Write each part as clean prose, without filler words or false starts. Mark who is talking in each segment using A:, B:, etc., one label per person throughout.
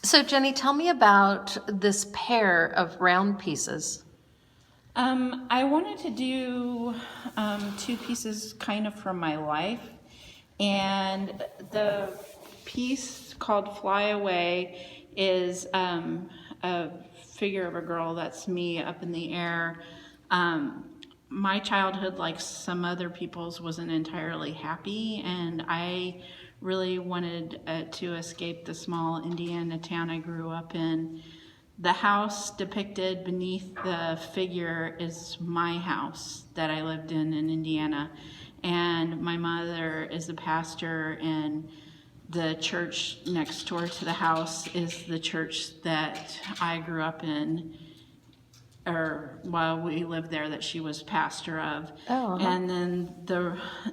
A: So Jenny, tell me about this pair of round pieces.
B: I wanted to do two pieces kind of from my life. And the piece called Fly Away is a figure of a girl that's me up in the air. My childhood, like some other people's, wasn't entirely happy, and I really wanted to escape the small Indiana town I grew up in. The house depicted beneath the figure is my house that I lived in Indiana. And my mother is a pastor, and the church next door to the house is the church that I grew up in, or while we lived there, that she was pastor of.
A: Oh, uh-huh.
B: And then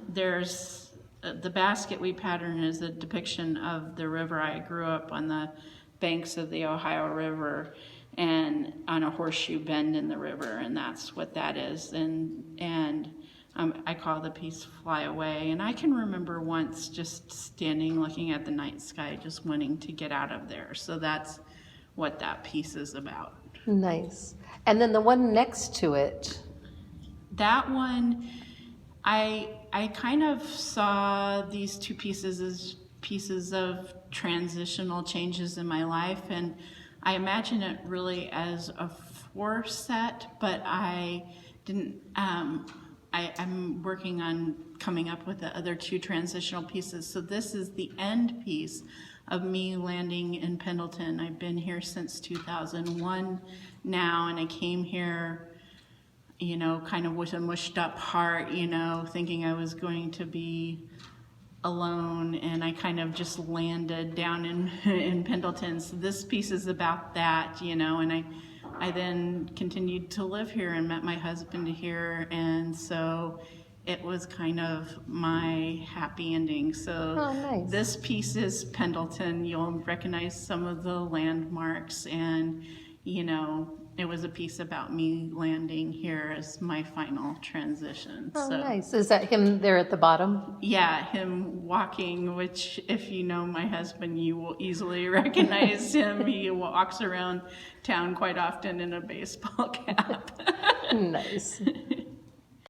B: there's the basket weave pattern is a depiction of the river. I grew up on the banks of the Ohio River and on a horseshoe bend in the river, and that's what that is. And I call the piece Fly Away. And I can remember once just standing looking at the night sky, just wanting to get out of there. So that's what that piece is about.
A: Nice. And then the one next to it.
B: That one, I kind of saw these two pieces as pieces of transitional changes in my life, and I imagine it really as a four set, but I didn't, I'm working on coming up with the other two transitional pieces. So this is the end piece of me landing in Pendleton. I've been here since 2001 now, and I came here, you know, kind of with a mushed up heart, you know, thinking I was going to be alone, and I kind of just landed down in Pendleton. So this piece is about that, you know, and I then continued to live here and met my husband here, and so it was kind of my happy ending. So
A: nice.
B: This piece is Pendleton. You'll recognize some of the landmarks, and you know, it was a piece about me landing here as my final transition.
A: Oh, nice. Is that him there at the bottom?
B: Yeah, him walking, which if you know my husband, you will easily recognize him. He walks around town quite often in a baseball cap.
A: Nice.